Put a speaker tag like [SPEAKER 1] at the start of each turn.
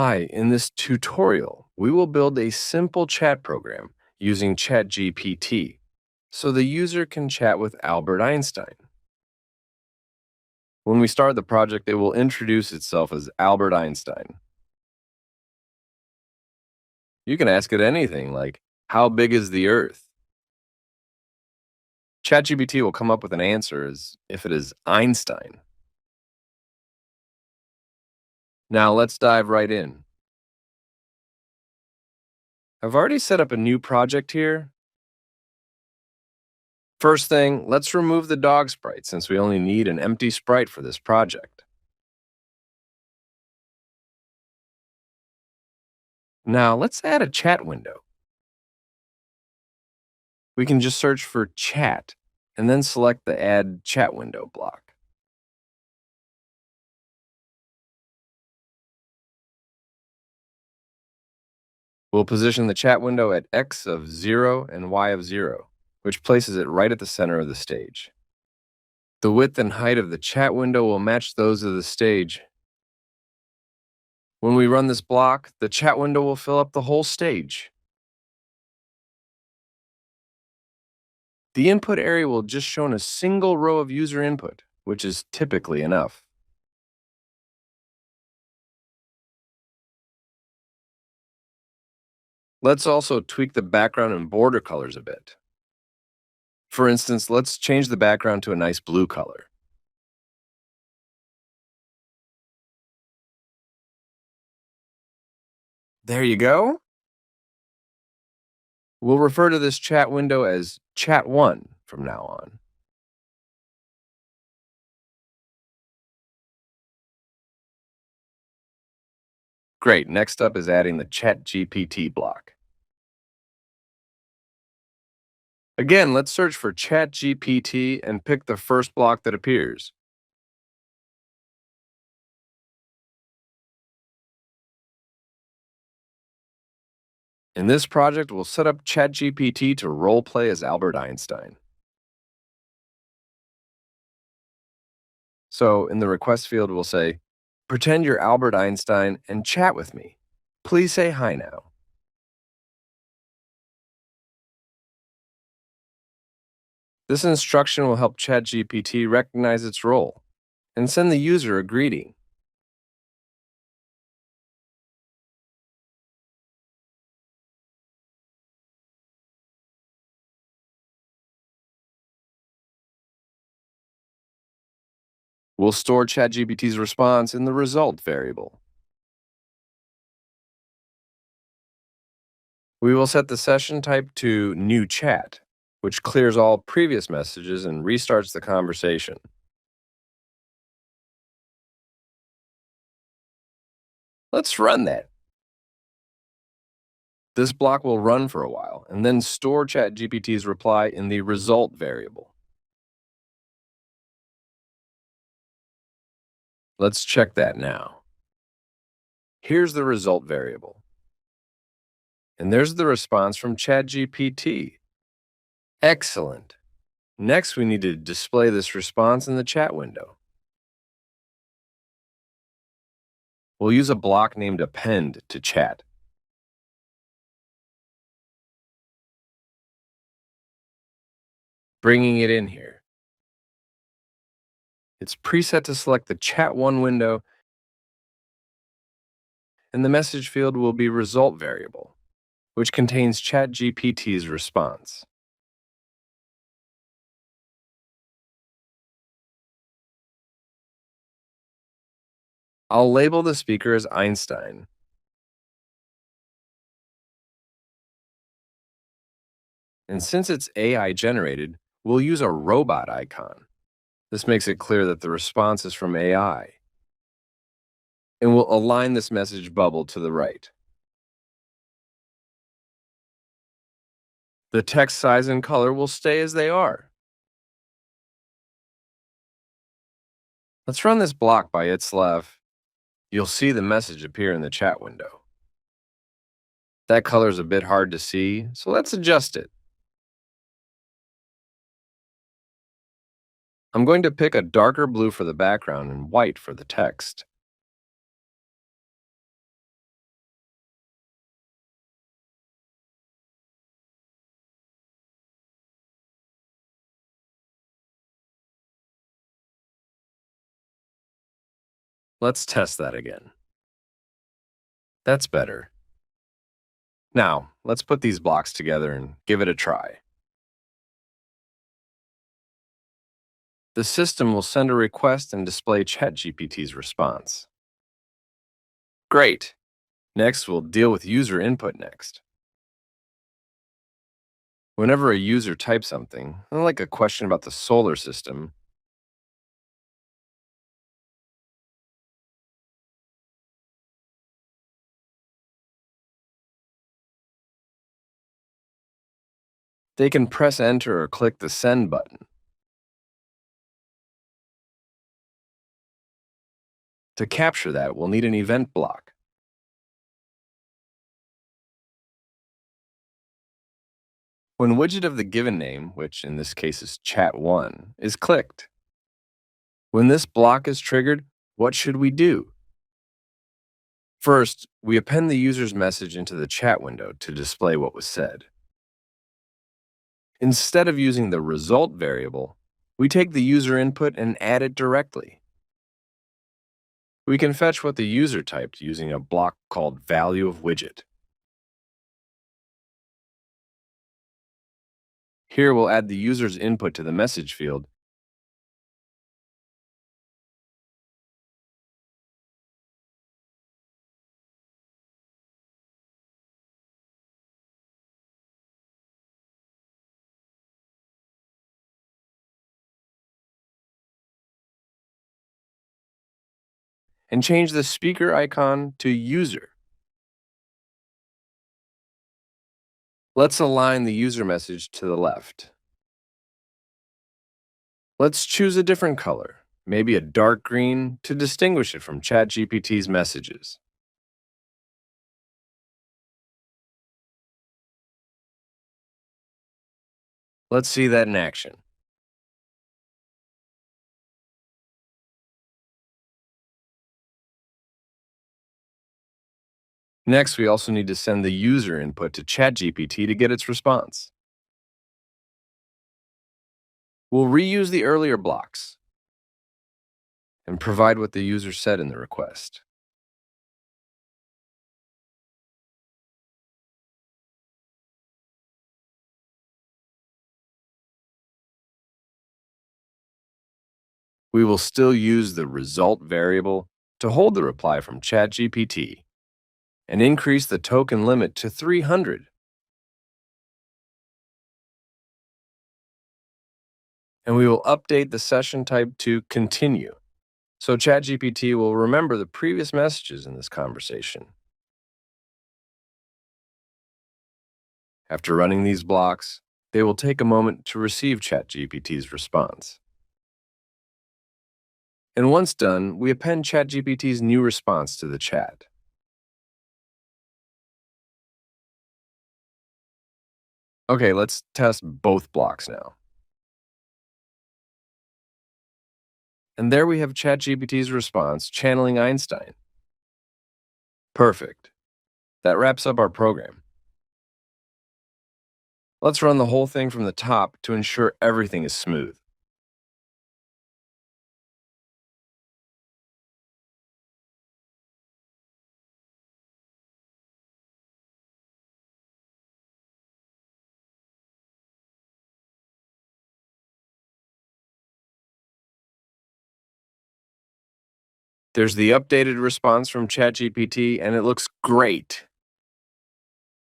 [SPEAKER 1] Hi, in this tutorial, we will build a simple chat program using ChatGPT so the user can chat with Albert Einstein. When we start the project, it will introduce itself as Albert Einstein. You can ask it anything like, how big is the Earth? ChatGPT will come up with an answer as if it is Einstein. Now let's dive right in. I've already set up a new project here. First thing, let's remove the dog sprite since we only need an empty sprite for this project. Now let's add a chat window. We can just search for chat and then select the add chat window block. We'll position the chat window at X of 0 and Y of 0, which places it right at the center of the stage. The width and height of the chat window will match those of the stage. When we run this block, the chat window will fill up the whole stage. The input area will just show a single row of user input, which is typically enough. Let's also tweak the background and border colors a bit. For instance, let's change the background to a nice blue color. There you go. We'll refer to this chat window as Chat1 from now on. Great, next up is adding the ChatGPT block. Again, let's search for ChatGPT and pick the first block that appears. In this project, we'll set up ChatGPT to roleplay as Albert Einstein. So in the request field, we'll say, pretend you're Albert Einstein and chat with me. Please say hi now. This instruction will help ChatGPT recognize its role and send the user a greeting. We'll store ChatGPT's response in the result variable. We will set the session type to new chat, which clears all previous messages and restarts the conversation. Let's run that. This block will run for a while and then store ChatGPT's reply in the result variable. Let's check that now. Here's the result variable. And there's the response from ChatGPT. Excellent. Next, we need to display this response in the chat window. We'll use a block named append to chat. Bringing it in here. It's preset to select the Chat1 window, and the message field will be result variable, which contains ChatGPT's response. I'll label the speaker as Einstein. And since it's AI generated, we'll use a robot icon. This makes it clear that the response is from AI. And we'll align this message bubble to the right. The text size and color will stay as they are. Let's run this block by itself. You'll see the message appear in the chat window. That color is a bit hard to see, so let's adjust it. I'm going to pick a darker blue for the background and white for the text. Let's test that again. That's better. Now, let's put these blocks together and give it a try. The system will send a request and display ChatGPT's response. Great! Next, we'll deal with user input next. Whenever a user types something, like a question about the solar system, they can press enter or click the send button. To capture that, we'll need an event block. When widget of the given name, which in this case is chat1, is clicked. When this block is triggered, what should we do? First, we append the user's message into the chat window to display what was said. Instead of using the result variable, we take the user input and add it directly. We can fetch what the user typed using a block called value of widget. Here we'll add the user's input to the message field and change the speaker icon to user. Let's align the user message to the left. Let's choose a different color, maybe a dark green, to distinguish it from ChatGPT's messages. Let's see that in action. Next, we also need to send the user input to ChatGPT to get its response. We'll reuse the earlier blocks and provide what the user said in the request. We will still use the result variable to hold the reply from ChatGPT and increase the token limit to 300. And we will update the session type to continue, so ChatGPT will remember the previous messages in this conversation. After running these blocks, they will take a moment to receive ChatGPT's response. And once done, we append ChatGPT's new response to the chat. Okay, let's test both blocks now. And there we have ChatGPT's response channeling Einstein. Perfect. That wraps up our program. Let's run the whole thing from the top to ensure everything is smooth. There's the updated response from ChatGPT, and it looks great.